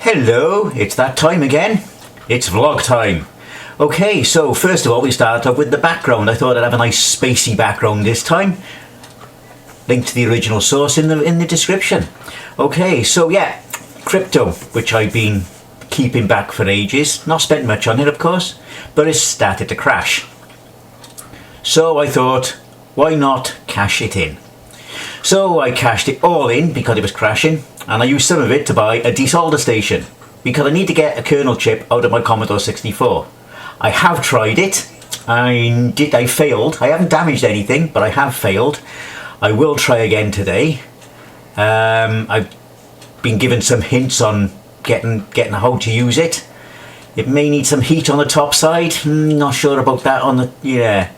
Hello, it's that time again. It's vlog time. Okay, so first of all we start off with the background. I thought I'd have a nice spacey background this time. Link to the original source in the description. Okay, so yeah, crypto, which I've been keeping back for ages. Not spent much on it, of course, but it's started to crash. So I thought, why not cash it in? So I cashed it all in because it was crashing, and I used some of it to buy a desolder station because I need to get a kernel chip out of my Commodore 64. I have tried it. I failed. I haven't damaged anything, but I have failed. I will try again today. I've been given some hints on getting how to use it. It may need some heat on the top side. Not sure about that on the... yeah,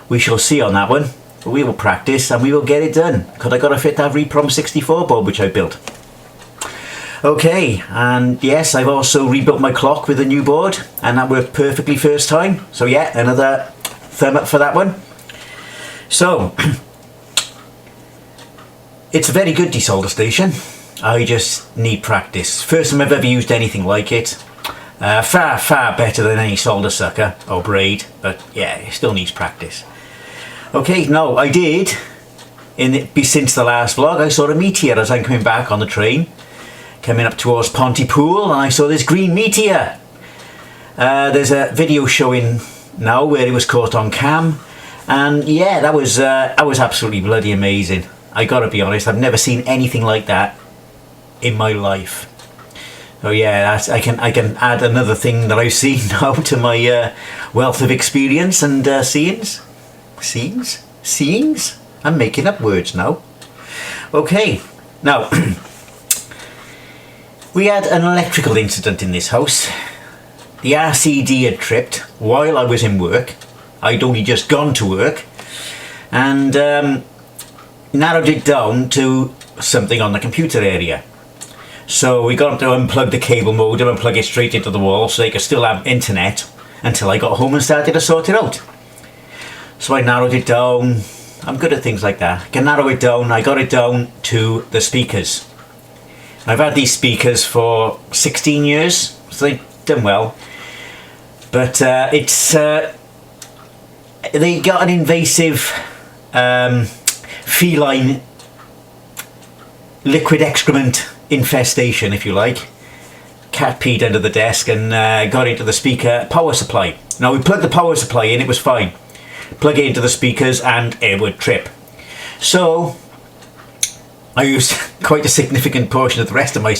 we shall see on that one. But we will practice and we will get it done, because I got to fit that ReProm 64 board which I built. Okay, and yes, I've also rebuilt my clock with a new board, and that worked perfectly first time. So yeah, another thumb up for that one. So it's a very good desolder station. I just need practice. First time I've ever used anything like it. Far better than any solder sucker or braid, but yeah, it still needs practice. Okay, no, I did. Since the last vlog, I saw a meteor as I'm coming back on the train, coming up towards Pontypool, and I saw this green meteor. There's a video showing now where it was caught on cam, and yeah, that was absolutely bloody amazing. I gotta be honest, I've never seen anything like that in my life. So yeah, I can add another thing that I've seen now to my wealth of experience and seeings. Seeings? I'm making up words now. Okay, now we had an electrical incident in this house. The RCD had tripped while I was in work. I'd only just gone to work, and narrowed it down to something on the computer area. So we got to unplug the cable modem and plug it straight into the wall so they could still have internet until I got home and started to sort it out. So I narrowed it down. I'm good at things like that. I can narrow it down. I got it down to the speakers. I've had these speakers for 16 years, so they've done well. But they got an invasive feline liquid excrement infestation, if you like. Cat peed under the desk and got into the speaker power supply. Now we plugged the power supply in, it was fine. Plug it into the speakers and it would trip. So I used quite a significant portion of the rest of my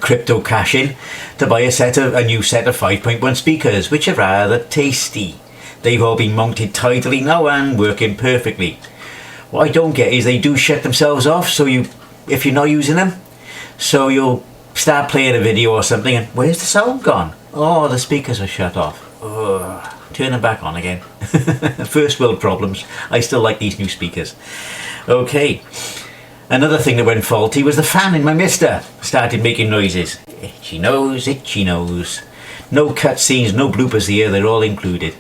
crypto cash in to buy a new set of 5.1 speakers, which are rather tasty. They've all been mounted tidily now and working perfectly. What I don't get is they do shut themselves off, so if you're not using them, so you'll start playing a video or something and where's the sound gone? Oh, the speakers are shut off. Ugh. Turn them back on again. First world problems. I still like these new speakers. Okay. Another thing that went faulty was the fan in my mister. Started making noises. Itchy nose, itchy nose. No cutscenes, no bloopers here. They're all included.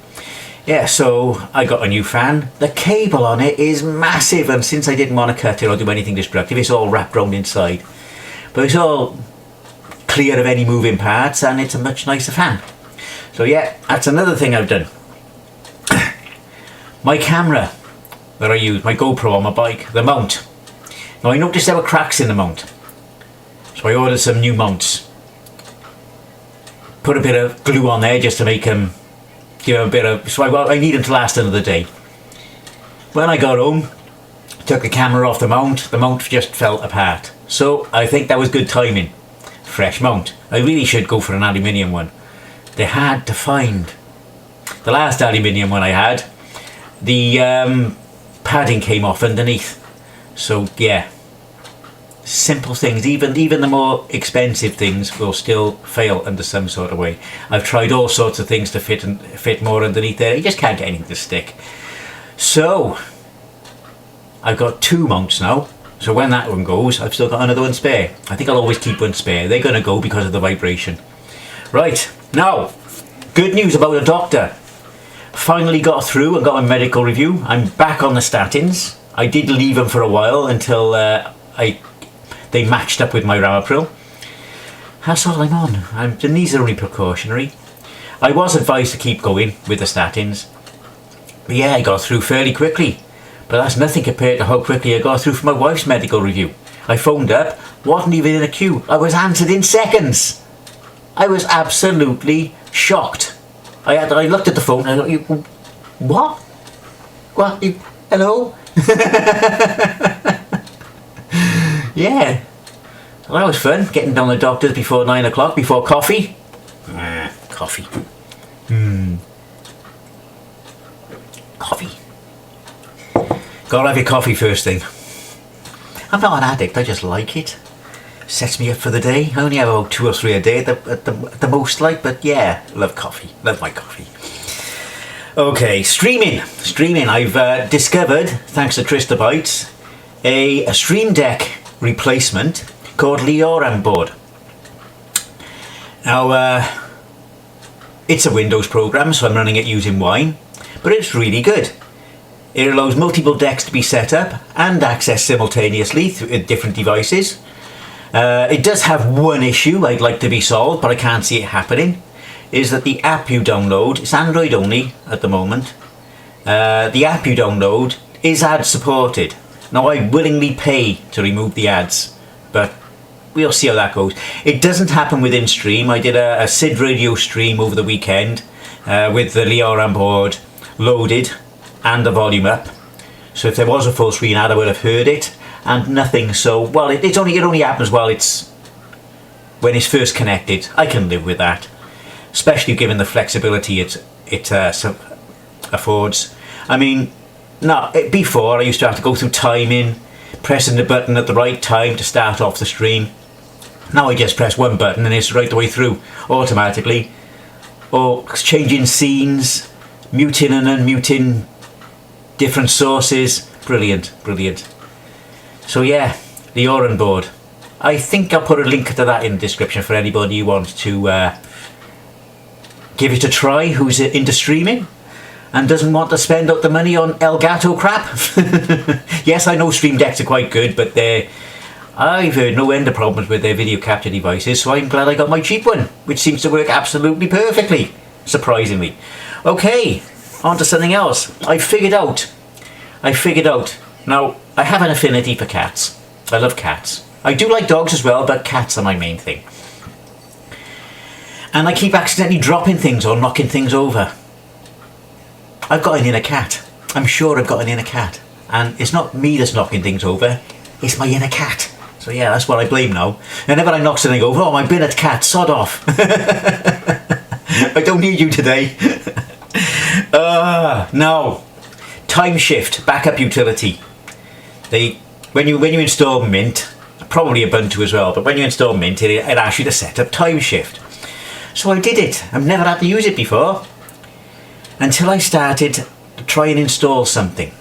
Yeah, so I got a new fan. The cable on it is massive, and since I didn't want to cut it or do anything destructive, it's all wrapped round inside. But it's all clear of any moving parts, and it's a much nicer fan. So yeah, that's another thing I've done. My camera that I use, my GoPro on my bike, the mount. Now I noticed there were cracks in the mount, so I ordered some new mounts. Put a bit of glue on there just to make them, give them a bit of, so I need them to last another day. When I got home, took the camera off the mount just fell apart. So I think that was good timing. Fresh mount. I really should go for an aluminium one. They're hard to find. The last aluminium one I had, the padding came off underneath. So yeah, simple things, even the more expensive things will still fail under some sort of way. I've tried all sorts of things to fit more underneath there. You just can't get anything to stick. So I've got two mounts now. So when that one goes, I've still got another one spare. I think I'll always keep one spare. They're going to go because of the vibration. Right, now, good news about a doctor. Finally got through and got a medical review. I'm back on the statins. I did leave them for a while until they matched up with my Ramapril. That's all I'm on. And these are only precautionary. I was advised to keep going with the statins. But yeah, I got through fairly quickly. But that's nothing compared to how quickly I got through for my wife's medical review. I phoned up, wasn't even in a queue. I was answered in seconds. I was absolutely shocked. I looked at the phone and I thought, what? What? Hello? Yeah. Well, that was fun, getting down the doctors before 9 o'clock, before coffee. Coffee. Coffee. Gotta have your coffee first thing. I'm not an addict, I just like it. Sets me up for the day. I only have about 2 or 3 a day at the most, like, but yeah, love coffee. Love my coffee. Okay, streaming. I've discovered, thanks to Tristabytes, a Stream Deck replacement called Leoram board. Now, it's a Windows program, so I'm running it using Wine, but it's really good. It allows multiple decks to be set up and accessed simultaneously through different devices. It does have one issue I'd like to be solved, but I can't see it happening, is that the app you download, it's Android only at the moment, the app you download is ad supported. Now I willingly pay to remove the ads, but we'll see how that goes. It doesn't happen within stream. I did a SID radio stream over the weekend with the Leoram board loaded and the volume up. So if there was a full screen ad, I would have heard it, and nothing. So, well, it only happens while it's when it's first connected. I can live with that, especially given the flexibility it affords. I mean, before I used to have to go through timing, pressing the button at the right time to start off the stream. Now I just press one button and it's right the way through automatically. Or changing scenes, muting and unmuting different sources. Brilliant. So yeah, the Leoram board. I think I'll put a link to that in the description for anybody who wants to give it a try, who's into streaming and doesn't want to spend up the money on Elgato crap. Yes, I know Stream Decks are quite good, but I've heard no end of problems with their video capture devices, so I'm glad I got my cheap one, which seems to work absolutely perfectly, surprisingly. Okay, on to something else. I figured out. Now, I have an affinity for cats. I love cats. I do like dogs as well, but cats are my main thing. And I keep accidentally dropping things or knocking things over. I've got an inner cat. I'm sure I've got an inner cat. And it's not me that's knocking things over, it's my inner cat. So yeah, that's what I blame now. Whenever I knock something over, my binnet cat, sod off. I don't need you today. Now, Time Shift backup utility. When you install Mint, probably Ubuntu as well, but when you install Mint, it asks you to set up Time Shift. So I did it. I've never had to use it before until I started to try and install something.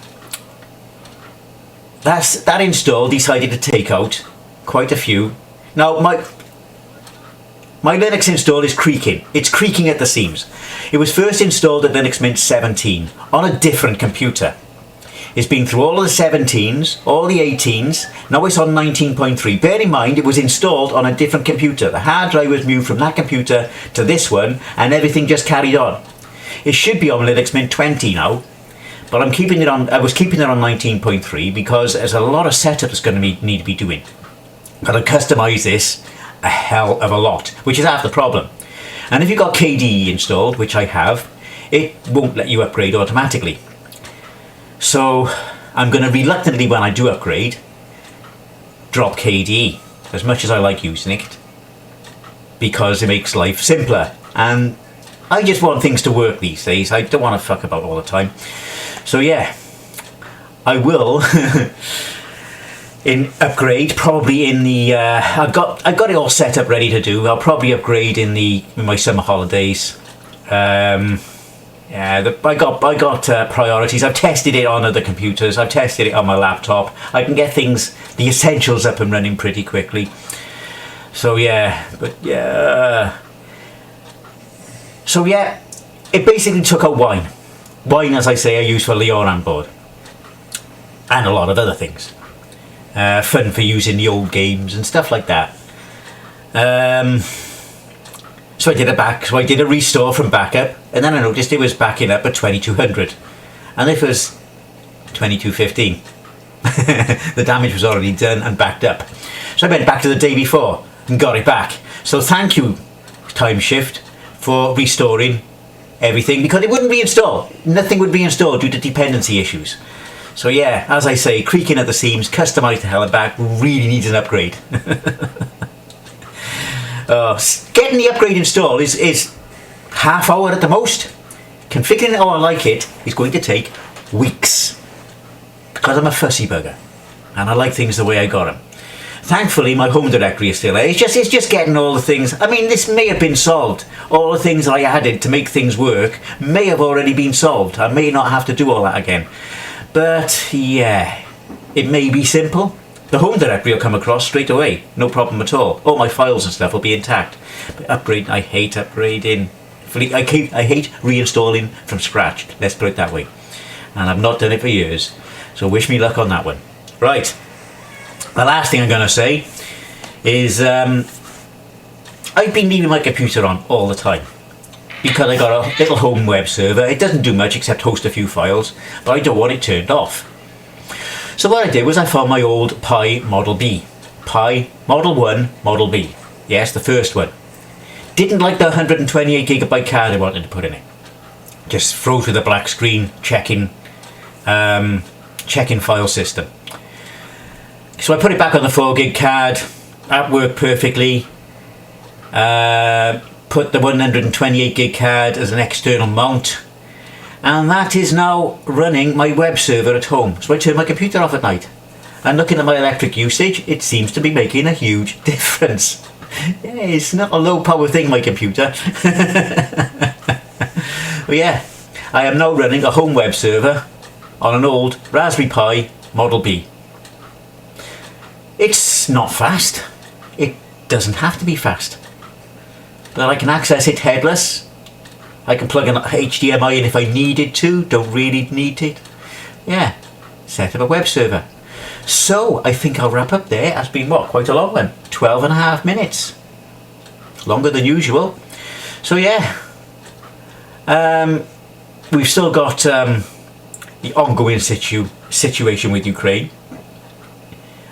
That install decided to take out quite a few. Now my Linux install is creaking. It's creaking at the seams. It was first installed at Linux Mint 17 on a different computer. It's been through all of the 17s, all the 18s, now it's on 19.3. Bear in mind it was installed on a different computer. The hard drive was moved from that computer to this one and everything just carried on. It should be on Linux Mint 20 now, but I was keeping it on 19.3 because there's a lot of setup that's going to need to be doing. Got to customize this a hell of a lot, which is half the problem. And if you've got KDE installed, which I have, it won't let you upgrade automatically. So I'm going to reluctantly, when I do upgrade, drop KDE, as much as I like using it, because it makes life simpler. And I just want things to work these days. I don't want to fuck about all the time. So yeah, I will upgrade probably in the. I've got it all set up ready to do. I'll probably upgrade in my summer holidays. Yeah, I got priorities. I've tested it on other computers. I've tested it on my laptop. I can get the essentials up and running pretty quickly. So yeah, it basically took out Wine. Wine, as I say, I use for Leoram board. And a lot of other things. Fun for using the old games and stuff like that. So I did a restore from backup, and then I noticed it was backing up at 2200, and it was 2215. The damage was already done and backed up. So I went back to the day before and got it back. So thank you, Timeshift, for restoring everything, because it wouldn't be installed. Nothing would be installed due to dependency issues. So yeah, as I say, creaking at the seams, customised to hell and back, really needs an upgrade. Getting the upgrade installed is half hour at the most. Configuring it how I like it is going to take weeks, because I'm a fussy bugger and I like things the way I got them. Thankfully my home directory is still there. It's just getting all the things. I mean, this may have been solved. All the things I added to make things work may have already been solved. I may not have to do all that again. But yeah, it may be simple. The home directory will come across straight away, no problem at all. All my files and stuff will be intact. But I hate upgrading. I hate reinstalling from scratch, let's put it that way. And I've not done it for years, so wish me luck on that one. Right, the last thing I'm going to say is I've been leaving my computer on all the time, because I got a little home web server. It doesn't do much except host a few files, but I don't want it turned off. So what I did was I found my old Pi Model B. Pi Model 1 Model B. Yes, the first one. Didn't like the 128GB card I wanted to put in it. Just froze with a black screen, checking file system. So I put it back on the 4GB card. That worked perfectly. Put the 128GB card as an external mount, and that is now running my web server at home. So I turn my computer off at night, and looking at my electric usage, it seems to be making a huge difference. Yeah, it's not a low power thing, my computer. But yeah, I am now running a home web server on an old Raspberry Pi Model B. It's not fast. It doesn't have to be fast. But I can access it headless. I can plug an HDMI in if I needed to, don't really need it. Yeah, set up a web server. So I think I'll wrap up there. That's been quite a long one, 12.5 minutes. Longer than usual. So yeah, we've still got the ongoing situation with Ukraine.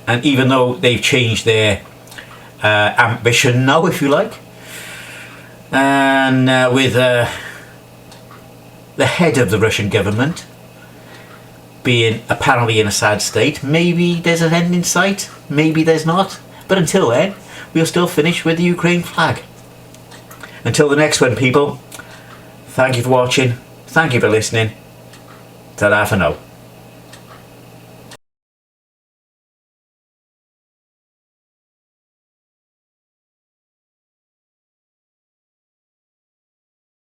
And even though they've changed their ambition now, if you like, and with the head of the Russian government being apparently in a sad state, maybe there's an end in sight, maybe there's not. But until then, we'll still finish with the Ukraine flag. Until the next one, people, thank you for watching, thank you for listening. Ta-da for now.